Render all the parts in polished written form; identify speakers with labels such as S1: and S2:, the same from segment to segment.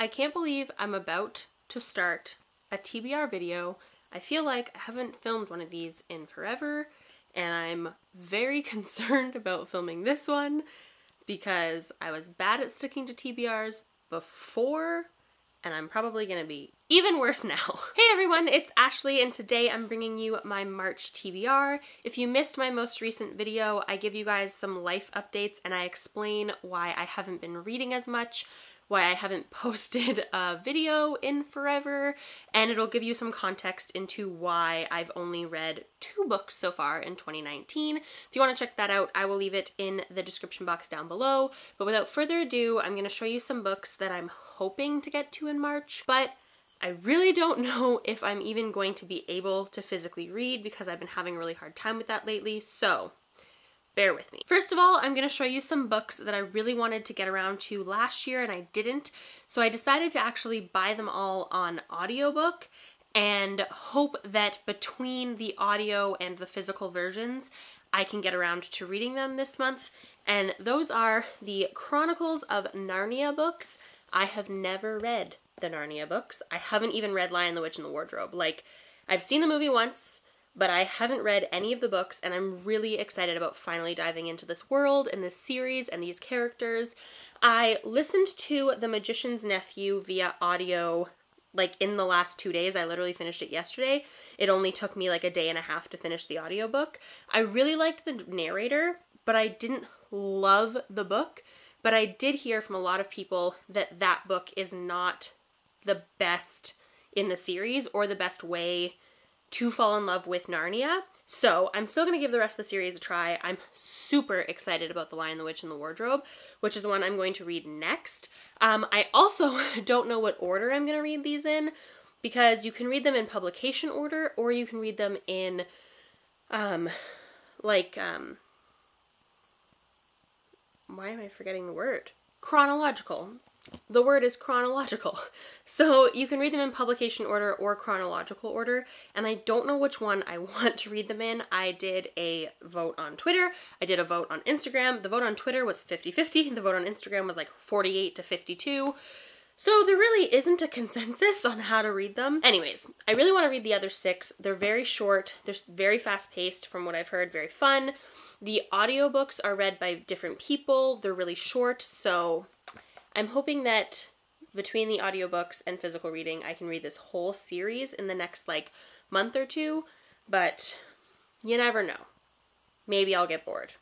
S1: I can't believe I'm about to start a TBR video. I feel like I haven't filmed one of these in forever, and I'm very concerned about filming this one because I was bad at sticking to TBRs before, and I'm probably gonna be even worse now. Hey everyone, it's Ashley, and today I'm bringing you my March TBR. If you missed my most recent video, I give you guys some life updates and I explain why I haven't been reading as much, why I haven't posted a video in forever, and it'll give you some context into why I've only read 2 books so far in 2019. If you want to check that out, I will leave it in the description box down below. But without further ado, I'm going to show you some books that I'm hoping to get to in March, but I really don't know if I'm even going to be able to physically read because I've been having a really hard time with that lately, so bear with me. First of all, I'm going to show you some books that I really wanted to get around to last year and I didn't, so I decided to actually buy them all on audiobook and hope that between the audio and the physical versions, I can get around to reading them this month. And those are the Chronicles of Narnia books. I have never read the Narnia books. I haven't even read Lion, the Witch, and the Wardrobe. Like, I've seen the movie once, but I haven't read any of the books, and I'm really excited about finally diving into this world and this series and these characters. I listened to The Magician's Nephew via audio like in the last 2 days. I literally finished it yesterday. It only took me like a day and a half to finish the audiobook. I really liked the narrator, but I didn't love the book. But I did hear from a lot of people that that book is not the best in the series or the best way to fall in love with Narnia. So I'm still going to give the rest of the series a try. I'm super excited about The Lion, the Witch, and the Wardrobe, which is the one I'm going to read next. I also don't know what order I'm going to read these in, because you can read them in publication order or you can read them in why am I forgetting the word? Chronological. The word is chronological. So you can read them in publication order or chronological order, and I don't know which one I want to read them in. I did a vote on Twitter. I did a vote on Instagram. The vote on Twitter was 50-50. The vote on Instagram was like 48-52. So there really isn't a consensus on how to read them. Anyways, I really want to read the other 6. They're very short. They're very fast-paced from what I've heard, very fun. The audiobooks are read by different people. They're really short, so I'm hoping that between the audiobooks and physical reading, I can read this whole series in the next, like, month or 2, but you never know. Maybe I'll get bored.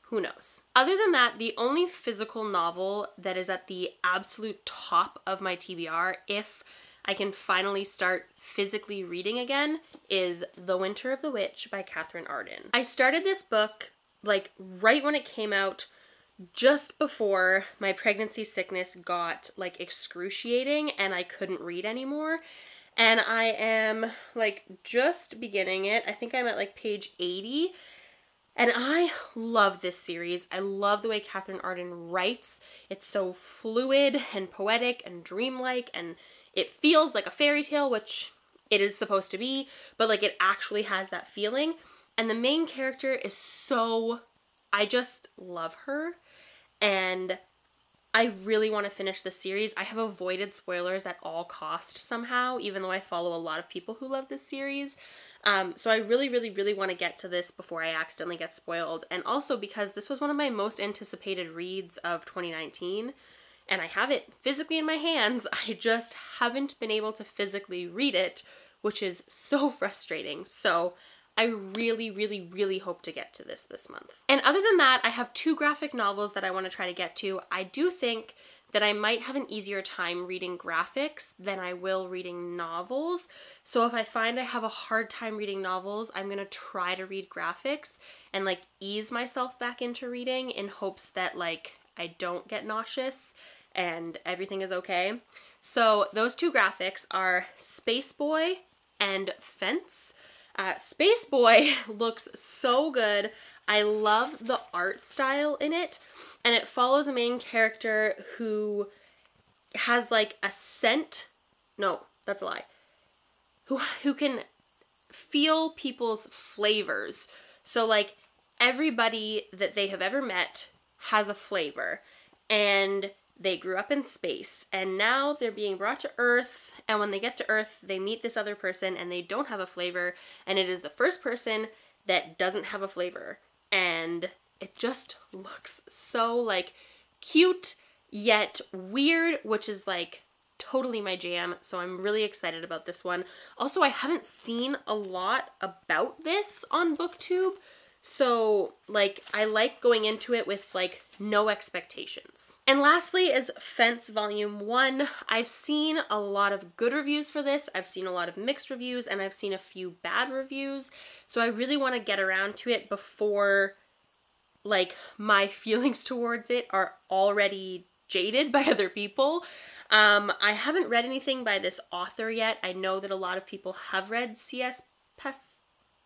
S1: Who knows? Other than that, the only physical novel that is at the absolute top of my TBR, if I can finally start physically reading again, is The Winter of the Witch by Katherine Arden. I started this book, like, right when it came out, just before my pregnancy sickness got like excruciating and I couldn't read anymore. And I am like just beginning it. I think I'm at like page 80. And I love this series. I love the way Katherine Arden writes. It's so fluid and poetic and dreamlike, and it feels like a fairy tale, which it is supposed to be, but like it actually has that feeling. And the main character is so, I just love her. And I really want to finish this series. I have avoided spoilers at all cost somehow, even though I follow a lot of people who love this series. So I really, really, really want to get to this before I accidentally get spoiled. And also because this was one of my most anticipated reads of 2019, and I have it physically in my hands. I just haven't been able to physically read it, which is so frustrating. So I really, really, really hope to get to this month. And other than that, I have 2 graphic novels that I want to try to get to. I do think that I might have an easier time reading graphics than I will reading novels. So if I find I have a hard time reading novels, I'm going to try to read graphics and like ease myself back into reading in hopes that like I don't get nauseous and everything is okay. So those 2 graphics are Space Boy and Fence. Space Boy looks so good. I love the art style in it, and it follows a main character who has like a scent. No, that's a lie. Who can feel people's flavors. So like everybody that they have ever met has a flavor, and they grew up in space, and now they're being brought to Earth, and when they get to Earth, they meet this other person, and they don't have a flavor, and it is the first person that doesn't have a flavor, and it just looks so, like, cute, yet weird, which is, like, totally my jam, so I'm really excited about this one. Also, I haven't seen a lot about this on BookTube, so, like, I like going into it with, like, no expectations. And lastly is Fence Volume 1. I've seen a lot of good reviews for this, I've seen a lot of mixed reviews, and I've seen a few bad reviews, so I really want to get around to it before, like, my feelings towards it are already jaded by other people. I haven't read anything by this author yet. I know that a lot of people have read C.S. Passat?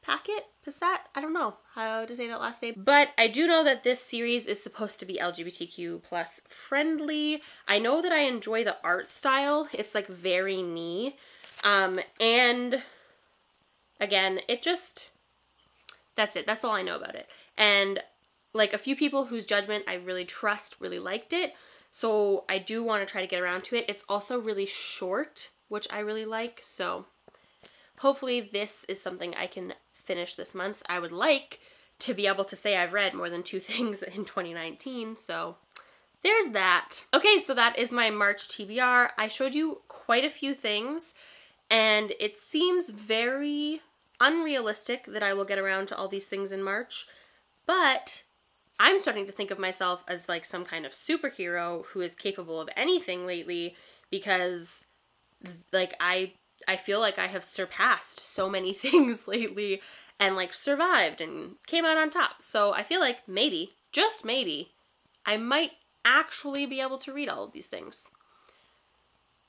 S1: I don't know how to say that last name. But I do know that this series is supposed to be LGBTQ plus friendly. I know that I enjoy the art style. It's like very knee. And again, it just, that's it. That's all I know about it. And like a few people whose judgment I really trust really liked it. So I do want to try to get around to it. It's also really short, which I really like. So hopefully this is something I can finish this month. I would like to be able to say I've read more than 2 things in 2019. So there's that. Okay, so that is my March TBR. I showed you quite a few things, and it seems very unrealistic that I will get around to all these things in March, but I'm starting to think of myself as like some kind of superhero who is capable of anything lately, because like I feel like I have surpassed so many things lately and like survived and came out on top. So I feel like maybe, just maybe, I might actually be able to read all of these things.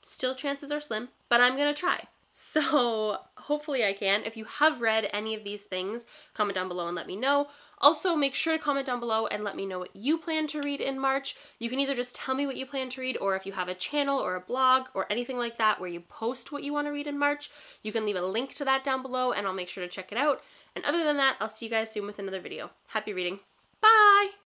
S1: Still, chances are slim, but I'm gonna try. So hopefully I can. If you have read any of these things, comment down below and let me know. Also, make sure to comment down below and let me know what you plan to read in March. You can either just tell me what you plan to read, or if you have a channel or a blog or anything like that where you post what you want to read in March, you can leave a link to that down below and I'll make sure to check it out. And other than that, I'll see you guys soon with another video. Happy reading. Bye!